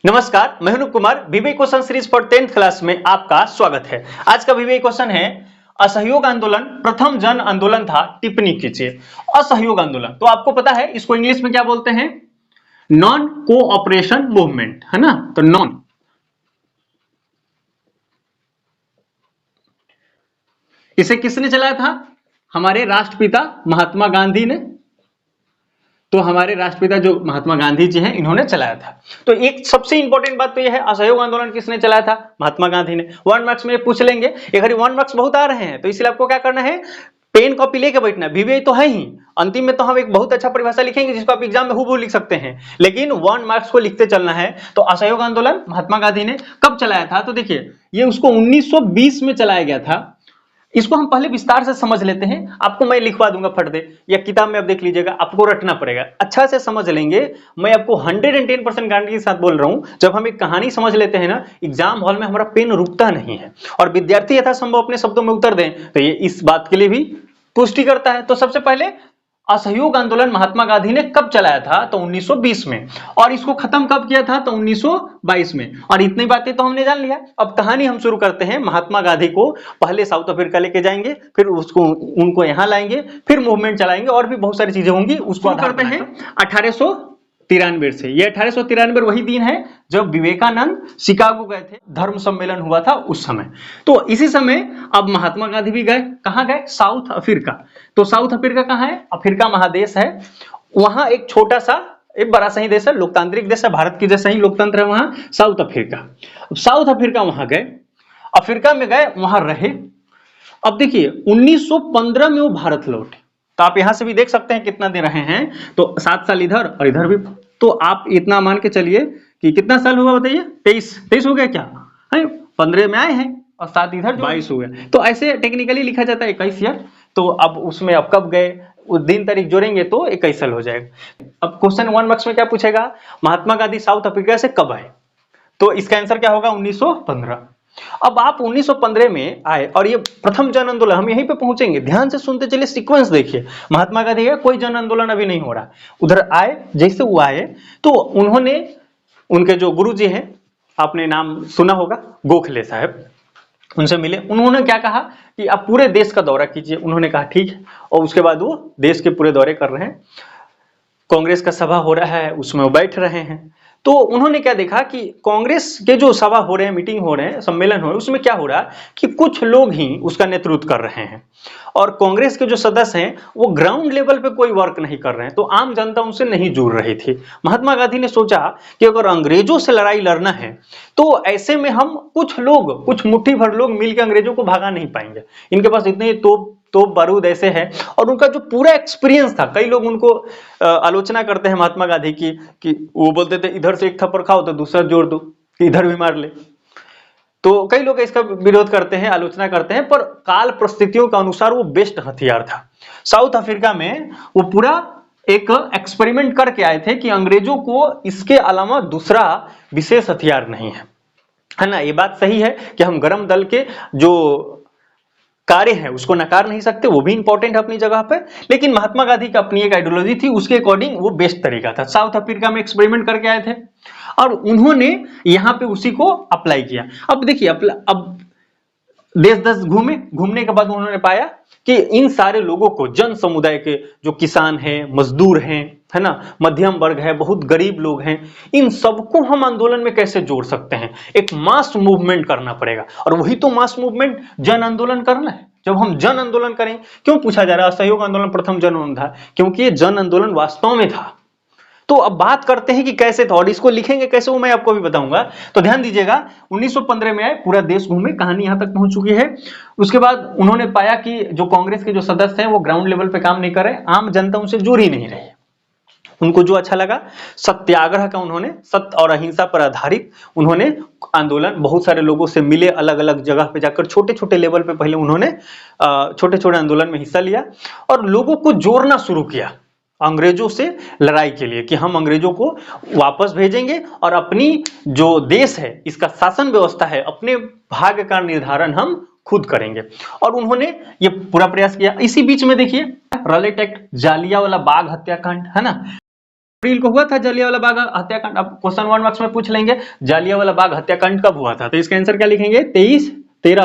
नमस्कार, मैं हूं Kumar. वीवीए question series for 10th class में आपका स्वागत है। आज का वीवीए क्वेश्चन है असहयोग आंदोलन प्रथम जन आंदोलन था, टिप्पणी कीजिए। असहयोग आंदोलन तो आपको पता है इसको इंग्लिश में क्या बोलते हैं, नॉन कोऑपरेशन मूवमेंट, है ना। तो नॉन, इसे किसने चलाया था? हमारे राष्ट्रपिता महात्मा गांधी ने। तो हमारे राष्ट्रपिता जो महात्मा गांधी जी हैं, इन्होंने चलाया था। तो एक सबसे इंपॉर्टेंट बात तो यह है, असहयोग आंदोलन किसने चलाया था? महात्मा गांधी ने। 1 मार्क्स में पूछ लेंगे, एक 1 मार्क्स बहुत आ रहे हैं, तो इसलिए आपको क्या करना है, पेन कॉपी लेके बैठना। वीवीए तो है ही, अंतिम में तो हम एक बहुत अच्छा परिभाषा लिखेंगे जिसको आप एग्जाम में हूबहू लिख सकते हैं, लेकिन 1 मार्क्स को लिखते चलना है। तो असहयोग आंदोलन महात्मा गांधी ने कब चलाया था? तो देखिए, ये उसको 1920 में चलाया गया था। इसको हम पहले विस्तार से समझ लेते हैं। आपको मैं लिखवा दूंगा फट दे, या किताब में आप देख लीजिएगा, आपको रटना पड़ेगा। अच्छा से समझ लेंगे। मैं आपको 110% गारंटी के साथ बोल रहा हूं, जब हम एक कहानी समझ लेते हैं ना, एग्जाम हॉल में हमारा पेन रुकता नहीं है और विद्यार्थी यथासंभव अपने शब्दों में उत्तर दें, तो ये इस बात के लिए भी पुष्टि करता है। तो सबसे पहले असहयोग आंदोलन महात्मा गांधी ने कब चलाया था? तो 1920 में। और इसको खत्म कब किया था? तो 1922 में। और इतनी बातें तो हमने जान लिया। अब कहानी हम शुरू करते हैं। महात्मा गांधी को पहले साउथ अफ्रीका लेके जाएंगे, फिर उनको यहां लाएंगे, फिर मूवमेंट चलाएंगे, और भी बहुत सारी चीजें होंगी। उसको करते हैं 1893 से। ये 1893 वही दिन है जब विवेकानंद शिकागो गए थे, धर्म सम्मेलन हुआ था उस समय। तो इसी समय अब महात्मा गांधी भी गए। कहां गए? South Africa. तो साउथ अफ्रीका कहां है? अफ्रीका महादेश है। वहां एक छोटा सा, एक बड़ा सा ही देश है, लोकतांत्रिक देश है, भारत की जैसा ही लोकतंत्र है वहां, साउथ अफ्रीका। साउथ अफ्रीका वहां गए, अफ्रीका में गए, वहां रहे। अब देखिए 1915 में वो भारत लौटे। तो आप यहां से भी देख सकते हैं कितना दे रहे हैं। तो 7 साल इधर और इधर भी। तो आप इतना मान के चलिए कि कितना साल हुआ बताइए? 23 हो गया क्या है? 15 में आए हैं और 7 इधर 22 हो गया। तो ऐसे टेक्निकली लिखा जाता है 21 ईयर। तो अब उसमें अब कब गए, उस दिन तारीख जोड़ेंगे तो 21 साल हो जाएगा। अब क्वेश्चन 1 मार्क्स में क्या पूछेगा, महात्मा गांधी साउथ अफ्रीका से कब आए? तो इसका आंसर क्या होगा? 1915। अब आप 1915 में आए और ये प्रथम जन आंदोलन, हम यहीं पे पहुंचेंगे, ध्यान से सुनते चलिए, सीक्वेंस देखिए। महात्मा गांधी का कोई जन आंदोलन अभी नहीं हो रहा, उधर आए। जैसे वो आए तो उन्होंने, उनके जो गुरु जी हैं, आपने नाम सुना होगा, गोखले साहब, उनसे मिले। उन्होंने क्या कहा कि आप पूरे देश का दौरा कीजिए। उन्होंने कहा ठीक है। और उसके बाद वो देश के पूरे दौरे कर रहे हैं। कांग्रेस का सभा हो रहा है, उसमें वो बैठ रहे हैं। तो उन्होंने क्या देखा कि कांग्रेस के जो सभा हो रहे हैं, मीटिंग हो रहे हैं, सम्मेलन हो रहे हैं, उसमें क्या हो रहा है कि कुछ लोग ही उसका नेतृत्व कर रहे हैं, और कांग्रेस के जो सदस्य हैं वो ग्राउंड लेवल पे कोई वर्क नहीं कर रहे हैं। तो आम जनता उनसे नहीं जुड़ रही थी। महात्मा गांधी ने सोचा कि अगर अंग्रेजों से लड़ाई लड़ना है तो ऐसे में हम कुछ लोग, कुछ मुट्ठी भर लोग मिलकर अंग्रेजों को भगा नहीं पाएंगे। इनके पास इतने तो बारूद ऐसे है, और उनका जो पूरा एक्सपीरियंस था। कई लोग उनको आलोचना करते हैं महात्मा गांधी की, कि वो बोलते थे इधर से एक थप्पड़ खाओ तो दूसरा जोड़ दो, इधर भी मार ले। तो कई लोग इसका विरोध करते हैं, आलोचना करते हैं, पर काल परिस्थितियों के अनुसार वो बेस्ट हथियार था। साउथ अफ्रीका में वो पूरा एक एक्सपेरिमेंट करके आए थे कि अंग्रेजों को इसके अलावा दूसरा विशेष हथियार नहीं है ना। ये बात सही है कि हम गरम दल के जो कार्य है उसको नकार नहीं सकते, वो भी इंपॉर्टेंट है अपनी जगह पे। लेकिन महात्मा गांधी की अपनी एक आइडियोलॉजी थी, उसके अकॉर्डिंग वो बेस्ट तरीका था। साउथ अफ्रीका में एक्सपेरिमेंट करके आए थे और उन्होंने यहां पे उसी को अप्लाई किया। अब देखिए, अब देश देश घूमने के बाद उन्होंने पाया कि इन सारे लोगों को, जन समुदाय के जो किसान हैं, मजदूर हैं, है ना, मध्यम वर्ग है, बहुत गरीब लोग हैं, इन सबको हम आंदोलन में कैसे जोड़ सकते हैं? एक मास मूवमेंट करना पड़ेगा। और वही तो मास मूवमेंट, जन आंदोलन करना है। जब हम जन आंदोलन करें, क्यों पूछा जा रहा है असहयोग आंदोलन प्रथम जन आंदोलन था? क्योंकि ये जन आंदोलन वास्तव में था। तो अब बात करते हैं कि कैसे था, और इसको लिखेंगे कैसे वो मैं आपको अभी बताऊंगा। तो ध्यान दीजिएगा, 1915 में आए, पूरा देश घूमे, कहानी यहां तक पहुंच चुकी है। उसके बाद उन्होंने पाया कि जो कांग्रेस के जो सदस्य हैं वो ग्राउंड लेवल पे काम नहीं कर रहे, आम जनता उनसे जुड़ ही नहीं रही। उनको जो अच्छा लगा, सत्याग्रह का उन्होंने, सत्य और अहिंसा पर आधारित उन्होंने आंदोलन, बहुत सारे लोगों से मिले, अलग अलग जगह पे जाकर छोटे छोटे लेवल पे पहले उन्होंने छोटे छोटे आंदोलन में हिस्सा लिया और लोगों को जोड़ना शुरू किया अंग्रेजों से लड़ाई के लिए, कि हम अंग्रेजों को वापस भेजेंगे और अपनी जो देश है, इसका शासन व्यवस्था है, अपने भाग्य का निर्धारण हम खुद करेंगे। और उन्होंने ये पूरा प्रयास किया। इसी बीच में देखिए रॉलेट एक्ट, जालियांवाला बाग हत्याकांड, है ना, अप्रैल को हुआ था जालियांवाला बाग हत्याकांड। अब क्वेश्चन 1 मार्क्स में पूछ लेंगे जालियांवाला बाग हत्याकांड कब हुआ था, तो इसका आंसर क्या लिखेंगे 13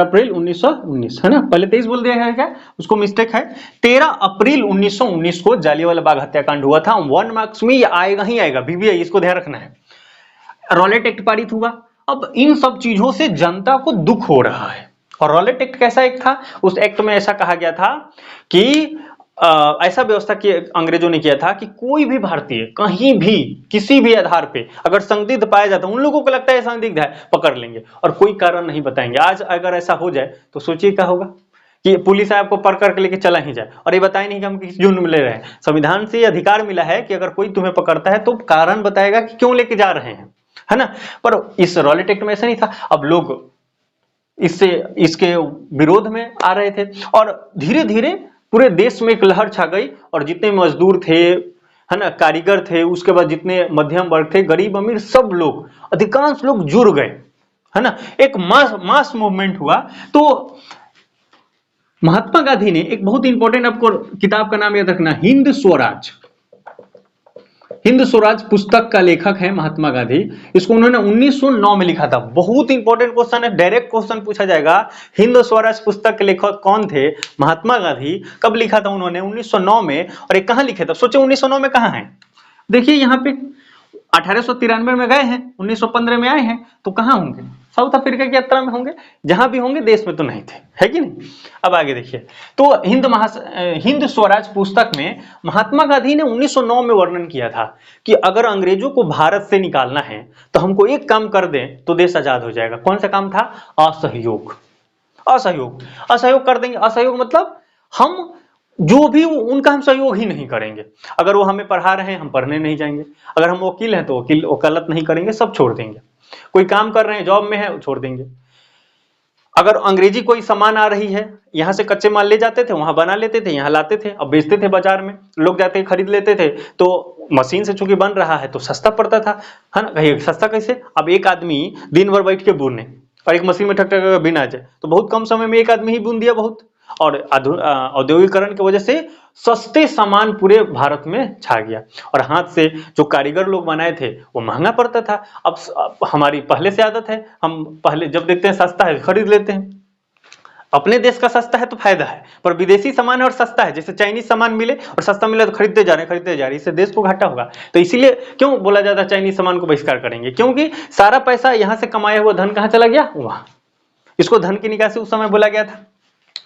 अप्रैल 1919, है ना। पहले 23 बोल दिया है क्या, उसको मिस्टेक है। 13 अप्रैल 1919 को जालियांवाला बाग हत्याकांड हुआ था। 1 मार्क्स में ये आएगा ही आएगा, बीबीआई, इसको ध्यान रखना है। रॉलेट एक्ट पारित हुआ। अब इन सब चीजों से जनता को दुख हो रहा है। और रॉलेट एक्ट कैसा एक्ट था, उस एक्ट में ऐसा कहा गया था कि ऐसा व्यवस्था की अंग्रेजों ने किया था कि कोई भी भारतीय कहीं भी किसी भी आधार पे अगर संदिग्ध पाया जाता, उन लोगों को लगता है संदिग्ध है, पकड़ लेंगे और कोई कारण नहीं बताएंगे। आज अगर ऐसा हो जाए तो सोचिए क्या होगा कि पुलिस आपको पकड़ करके लेके चला ही जाए और ये बताए नहीं कि हम किस जुर्म में ले रहे हैं। संविधान से अधिकार मिला है कि अगर कोई तुम्हें पकड़ता है तो कारण बताएगा कि क्यों लेके जा रहे हैं, है ना। पर इस रॉलेट एक्ट में ऐसा नहीं था। अब लोग इसके विरोध में आ रहे थे और धीरे धीरे पूरे देश में एक लहर छा गई और जितने मजदूर थे, है ना, कारीगर थे, उसके बाद जितने मध्यम वर्ग थे, गरीब अमीर, सब लोग, अधिकांश लोग जुड़ गए, है ना। एक मास मूवमेंट हुआ। तो महात्मा गांधी ने एक बहुत इंपॉर्टेंट, आपको किताब का नाम याद रखना, हिंद स्वराज। हिंद स्वराज पुस्तक का लेखक है महात्मा गांधी। इसको उन्होंने 1909 में लिखा था। बहुत इंपॉर्टेंट क्वेश्चन है, डायरेक्ट क्वेश्चन पूछा जाएगा। हिंद स्वराज पुस्तक के लेखक कौन थे, महात्मा गांधी। कब लिखा था उन्होंने, 1909 में। और ये कहां लिखे थे, सोचे 1909 में कहां है, देखिए यहाँ पे 1893 में गए हैं, 1915 में आए हैं, तो कहां होंगे, साउथ अफ्रीका की यात्रा में होंगे। जहां भी होंगे देश में तो नहीं थे, है कि नहीं। अब आगे देखिए, तो हिंद स्वराज पुस्तक में महात्मा गांधी ने 1909 में वर्णन किया था कि अगर अंग्रेजों को भारत से निकालना है तो हमको एक काम कर दें तो देश आजाद हो जाएगा। कौन सा काम था, असहयोग। असहयोग कर देंगे। असहयोग मतलब हम जो भी उनका हम सहयोग ही नहीं करेंगे। अगर वो हमें पढ़ा रहे हैं, हम पढ़ने नहीं जाएंगे। अगर हम वकील हैं तो वकालत नहीं करेंगे, सब छोड़ देंगे। कोई काम कर रहे हैं, जॉब में है, छोड़ देंगे। अगर अंग्रेजी कोई सामान आ रही है, यहां से कच्चे माल ले जाते थे, वहां बना लेते थे, यहां लाते थे, अब बेचते थे बाजार में, लोग जाते खरीद लेते थे। तो मशीन से चूंकि बन रहा है तो सस्ता पड़ता था, है ना। कहिए सस्ता कैसे, अब एक आदमी दिन भर बैठ के बुने और एक मशीन में ठक ठक बिना जाए तो बहुत कम समय में एक आदमी ही बुन दिया बहुत। और औद्योगिकरण की वजह से सस्ते सामान पूरे भारत में छा गया और हाथ से जो कारीगर लोग बनाए थे वो महंगा पड़ता था। अब हमारी पहले से आदत है, हम पहले जब देखते हैं सस्ता है खरीद लेते हैं। अपने देश का सस्ता है तो फायदा है, पर विदेशी सामान है और सस्ता है, जैसे चाइनीज सामान मिले और सस्ता मिले तो खरीदते जा रहे हैं, इससे देश को घाटा होगा। तो इसीलिए क्यों बोला जाता है चाइनीज सामान को बहिष्कार करेंगे, क्योंकि सारा पैसा यहां से कमाया हुआ धन कहां चला गया, वहां। इसको धन की निकासी उस समय बोला गया था।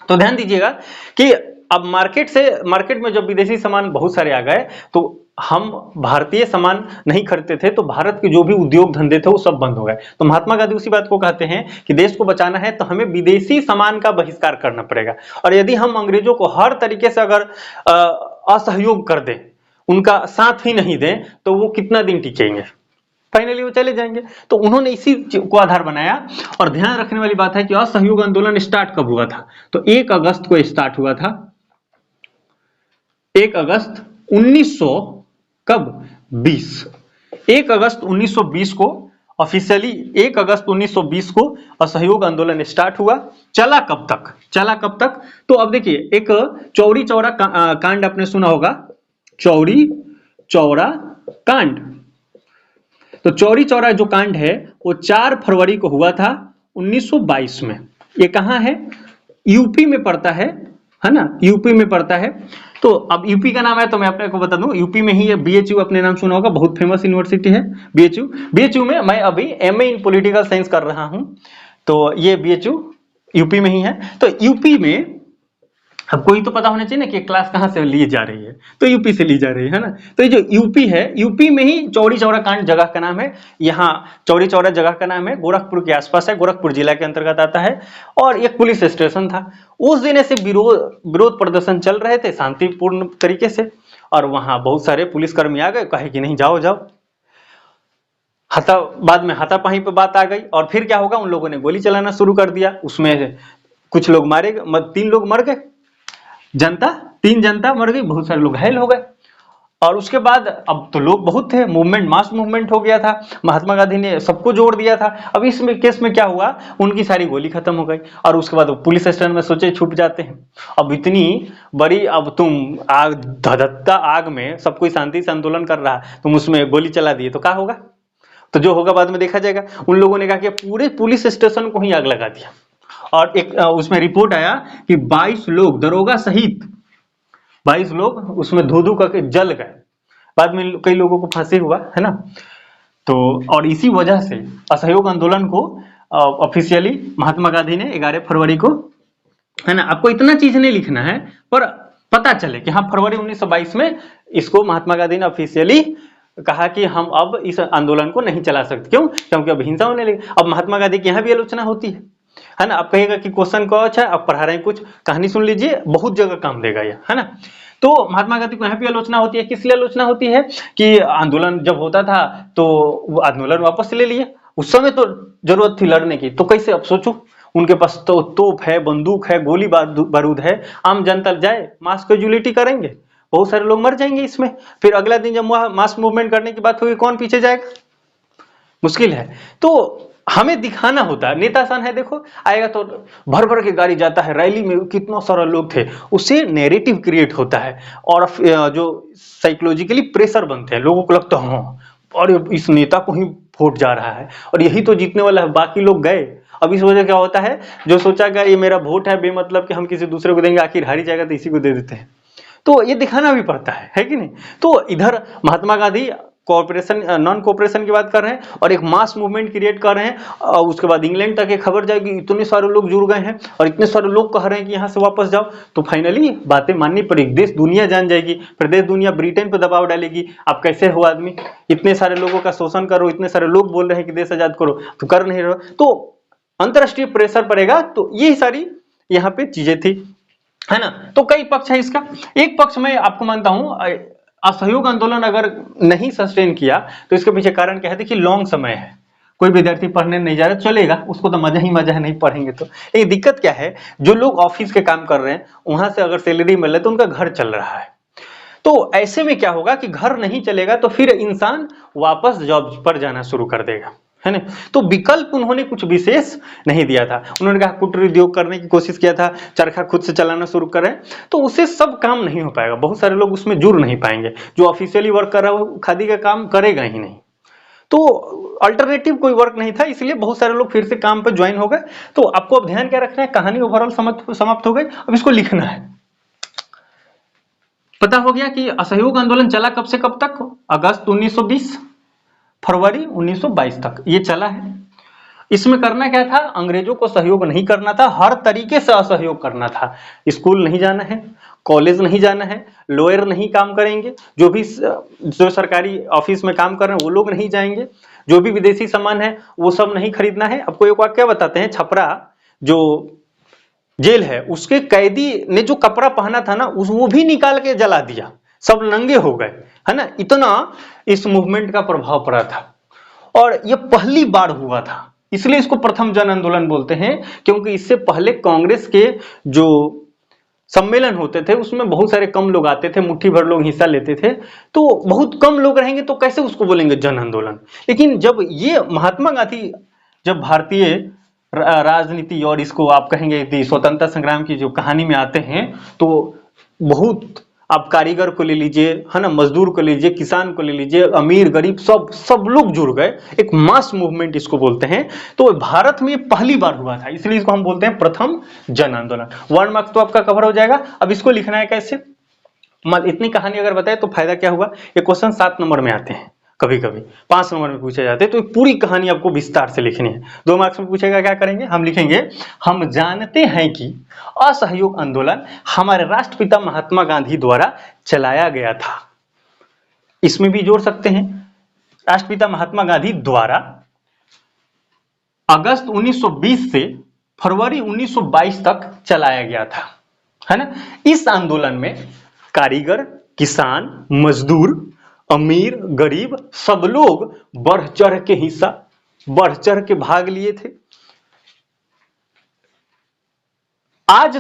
तो ध्यान दीजिएगा कि अब मार्केट में जब विदेशी सामान बहुत सारे आ गए तो हम भारतीय सामान नहीं खरीदते थे, तो भारत के जो भी उद्योग धंधे थे वो सब बंद हो गए। तो महात्मा गांधी उसी बात को कहते हैं कि देश को बचाना है तो हमें विदेशी सामान का बहिष्कार करना पड़ेगा। और यदि हम अंग्रेजों को हर तरीके से अगर असहयोग कर दें, उनका साथ ही नहीं दें, तो वो कितना दिन टिकेंगे, फाइनली वो चले जाएंगे। तो उन्होंने इसी को आधार बनाया। और ध्यान रखने वाली बात है कि असहयोग आंदोलन स्टार्ट कब हुआ था, तो 1 अगस्त को स्टार्ट हुआ था। 1 अगस्त 1920 1 अगस्त 1920 को ऑफिशियली 1 अगस्त 1920 को असहयोग आंदोलन स्टार्ट हुआ। चला कब तक, तो अब देखिए, एक चौरी चौरा कांड आपने सुना होगा, चौरी चौरा कांड। तो चौरी चौरा जो कांड है वो 4 फरवरी को हुआ था 1922 में। ये कहां है, यूपी में पड़ता है ना, यूपी में पड़ता है। तो अब यूपी का नाम है तो मैं अपने को बता दूं, यूपी में ही है बीएचयू, अपने नाम सुना होगा, बहुत फेमस यूनिवर्सिटी है बीएचयू में मैं अभी एमए इन पॉलिटिकल साइंस कर रहा हूं। तो ये बीएचयू यूपी में ही है। तो यूपी में अब कोई तो पता होना चाहिए ना कि क्लास कहां से ली जा रही है, तो यूपी से ली जा रही है ना। तो ये जो यूपी है, यूपी में ही चौरी चौरा कांड जगह का नाम है। यहाँ चौरी चौरा जगह का नाम है, गोरखपुर के आसपास है, गोरखपुर जिला के अंतर्गत आता है। और एक पुलिस स्टेशन था। उस दिन ऐसे विरोध प्रदर्शन चल रहे थे शांतिपूर्ण तरीके से, और वहां बहुत सारे पुलिसकर्मी आ गए, कहे कि नहीं जाओ जाओ। बाद में हाथापाई पे बात आ गई और फिर क्या होगा, उन लोगों ने गोली चलाना शुरू कर दिया। उसमें कुछ लोग मारे गए, 3 लोग मर गए, 3 जनता मर गई, बहुत सारे लोग घायल हो गए। और उसके बाद अब तो लोग बहुत थे, मूवमेंट मास मूवमेंट हो गया था, महात्मा गांधी ने सबको जोड़ दिया था। अब इसमें केस में क्या हुआ, उनकी सारी गोली खत्म हो गई और उसके बाद वो पुलिस स्टेशन में सोचे छुप जाते हैं। अब इतनी बड़ी, अब तुम आग, धधकता आग में सब कोई शांति से आंदोलन कर रहा, तुम उसमें गोली चला दिए तो क्या होगा, तो जो होगा बाद में देखा जाएगा। उन लोगों ने कहा कि पूरे पुलिस स्टेशन को ही आग लगा दिया और एक उसमें रिपोर्ट आया कि 22 लोग दरोगा सहित 22 लोग उसमें धू धू करके जल गए। बाद में कई लोगों को फांसी हुआ है ना। तो और इसी वजह से असहयोग आंदोलन को ऑफिशियली महात्मा गांधी ने 11 फरवरी को, है ना, आपको इतना चीज नहीं लिखना है पर पता चले कि हाँ फरवरी 1922 में इसको महात्मा गांधी ने ऑफिशियली कहा कि हम अब इस आंदोलन को नहीं चला सकते। क्यों? क्योंकि अब हिंसा होने लगी। अब महात्मा गांधी की यहाँ भी आलोचना होती है ना। आप कहेगा कि क्वेश्चन को अच्छा आप पढ़ा रहे हैं कुछ, कहानी सुन लीजिए, बहुत जगह काम देगा ये, है ना। तो महात्मा गांधी को यहाँ भी आलोचना होती है। किस लिए आलोचना होती है कि आंदोलन जब होता था तो आंदोलन वापस ले लिए, उस समय तो जरूरत थी लड़ने की, तो कैसे, अब सोचो उनके पास तो तोप है, बंदूक है, गोली बारूद है, आम जनता जाए मास कैजुअलिटी करेंगे, बहुत सारे लोग मर जाएंगे इसमें। फिर अगला दिन जब मास मूवमेंट करने की बात होगी, कौन पीछे जाएगा, मुश्किल है। तो हमें दिखाना होता है, नेता सन है, देखो आएगा तो भर भर के गाड़ी जाता है, रैली में कितना सारा लोग थे, उससे नैरेटिव क्रिएट होता है और जो साइकोलॉजिकली प्रेशर बनते हैं, लोगों को लगता है हाँ और इस नेता को ही वोट जा रहा है और यही तो जीतने वाला है, बाकी लोग गए। अब इस वजह क्या होता है, जो सोचा गया ये मेरा वोट है बेमतलब कि हम किसी दूसरे को देंगे, आखिर हारी जाएगा तो इसी को दे देते हैं। तो ये दिखाना भी पड़ता है कि नहीं। तो इधर Mahatma Gandhi cooperation non cooperation की बात कर रहे हैं और एक मास मूवमेंट क्रिएट कर रहे हैं और उसके बाद इंग्लैंड तक एक खबर जाएगी, इतने सारे लोग जुड़ गए हैं और इतने सारे लोग कह रहे हैं कि यहाँ से वापस जाओ, तो फाइनली बातें माननी पड़ेगी, देश दुनिया जान जाएगी, फिर देश दुनिया ब्रिटेन पर दबाव डालेगी, आप कैसे हो आदमी, इतने सारे लोगों का शोषण करो, इतने सारे लोग बोल रहे हैं कि देश आजाद करो तो कर नहीं रहो, तो अंतरराष्ट्रीय प्रेशर पड़ेगा। तो यही सारी यहाँ पे चीजें थी, है ना। तो कई पक्ष है इसका। एक पक्ष में आपको मानता हूं, असहयोग आंदोलन अगर नहीं सस्टेन किया तो इसके पीछे कारण क्या है, देखिए लॉन्ग समय है, कोई विद्यार्थी पढ़ने नहीं जा रहा चलेगा, उसको तो मजा ही मजा है, नहीं पढ़ेंगे तो। लेकिन दिक्कत क्या है, जो लोग ऑफिस के काम कर रहे हैं वहां से अगर सैलरी मिल रहा है तो उनका घर चल रहा है, तो ऐसे में क्या होगा कि घर नहीं चलेगा तो फिर इंसान वापस जॉब पर जाना शुरू कर देगा, है ना। तो विकल्प उन्होंने कुछ विशेष नहीं दिया था। उन्होंने कहा कुटीर उद्योग करने की कोशिश किया था, चरखा खुद से चलाना शुरू करें, तो उससे सब काम नहीं हो पाएगा, बहुत सारे लोग उसमें जुड़ नहीं पाएंगे, जो ऑफिशियली वर्क कर रहा है वो खादी का काम करेगा ही नहीं, तो अल्टरनेटिव कोई वर्क नहीं था, इसलिए बहुत सारे लोग फिर से काम पर ज्वाइन हो गए। तो आपको अब ध्यान क्या रखना है, कहानी ओवरऑल समाप्त हो गई, अब इसको लिखना है। पता हो गया कि असहयोग आंदोलन चला कब से कब तक, अगस्त 1920 फरवरी 1922 तक ये चला है। इसमें करना क्या था, अंग्रेजों को सहयोग नहीं करना था, हर तरीके से असहयोग करना था। स्कूल नहीं जाना है, कॉलेज नहीं जाना है, लॉयर नहीं काम करेंगे, जो सरकारी ऑफिस में काम कर रहे हैं वो लोग नहीं जाएंगे, जो भी विदेशी सामान है वो सब नहीं खरीदना है। आपको एक वाक्य बताते हैं, छपरा जो जेल है उसके कैदी ने जो कपड़ा पहना था ना वो भी निकाल के जला दिया, सब नंगे हो गए, है ना। इतना इस मूवमेंट का प्रभाव पड़ा था और ये पहली बार हुआ था, इसलिए इसको प्रथम जन आंदोलन बोलते हैं, क्योंकि इससे पहले कांग्रेस के जो सम्मेलन होते थे उसमें बहुत सारे कम लोग आते थे, मुट्ठी भर लोग हिस्सा लेते थे, तो बहुत कम लोग रहेंगे तो कैसे उसको बोलेंगे जन आंदोलन। लेकिन जब ये महात्मा गांधी जब भारतीय राजनीति और इसको आप कहेंगे स्वतंत्रता संग्राम की जो कहानी में आते हैं, तो बहुत, आप कारीगर को ले लीजिए, है ना, मजदूर को ले लीजिए, किसान को ले लीजिए, अमीर गरीब सब लोग जुड़ गए, एक मास मूवमेंट इसको बोलते हैं। तो भारत में पहली बार हुआ था, इसलिए इसको हम बोलते हैं प्रथम जन आंदोलन। 1 मार्क्स तो आपका कवर हो जाएगा। अब इसको लिखना है कैसे, इतनी कहानी अगर बताए तो फायदा क्या हुआ, ये क्वेश्चन 7 नंबर में आते हैं, कभी कभी 5 नंबर में पूछे जाते हैं, तो पूरी कहानी आपको विस्तार से लिखनी है। 2 मार्क्स में पूछेगा, क्या करेंगे, हम लिखेंगे, हम जानते हैं कि असहयोग आंदोलन हमारे राष्ट्रपिता महात्मा गांधी द्वारा चलाया गया था। इसमें भी जोड़ सकते हैं, राष्ट्रपिता महात्मा गांधी द्वारा अगस्त 1920 से फरवरी 1922 तक चलाया गया था, है ना। इस आंदोलन में कारीगर, किसान, मजदूर, अमीर गरीब सब लोग बढ़ चढ़ के हिस्सा, बढ़ चढ़ के भाग लिए थे। आज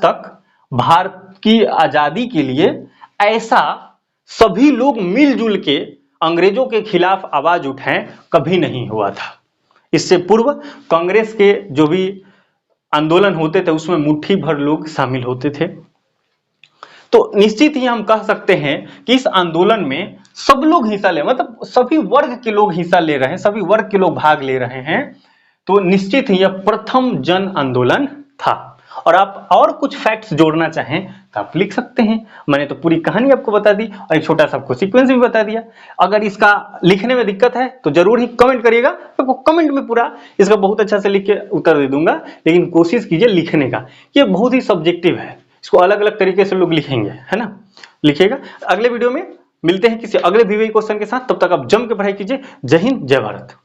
तक भारत की आजादी के लिए ऐसा सभी लोग मिलजुल के अंग्रेजों के खिलाफ आवाज उठाएं, कभी नहीं हुआ था। इससे पूर्व कांग्रेस के जो भी आंदोलन होते थे उसमें मुट्ठी भर लोग शामिल होते थे। तो निश्चित ही हम कह सकते हैं कि इस आंदोलन में सब लोग हिस्सा ले, मतलब सभी वर्ग के लोग हिस्सा ले रहे हैं, सभी वर्ग के लोग भाग ले रहे हैं। तो निश्चित ही यह प्रथम जन आंदोलन था। और आप और कुछ फैक्ट्स जोड़ना चाहें तो आप लिख सकते हैं। मैंने तो पूरी कहानी आपको बता दी और एक छोटा सा आपको सीक्वेंस भी बता दिया। अगर इसका लिखने में दिक्कत है तो जरूर ही कमेंट करिएगा, आपको कमेंट में पूरा इसका बहुत अच्छा से लिख के उत्तर दे दूंगा, लेकिन कोशिश कीजिए लिखने का। ये बहुत ही सब्जेक्टिव है, इसको अलग अलग तरीके से लोग लिखेंगे, है ना। लिखिएगा। अगले वीडियो में मिलते हैं किसी अगले VVI क्वेश्चन के साथ, तब तक आप जम के पढ़ाई कीजिए। जय हिंद, जय भारत।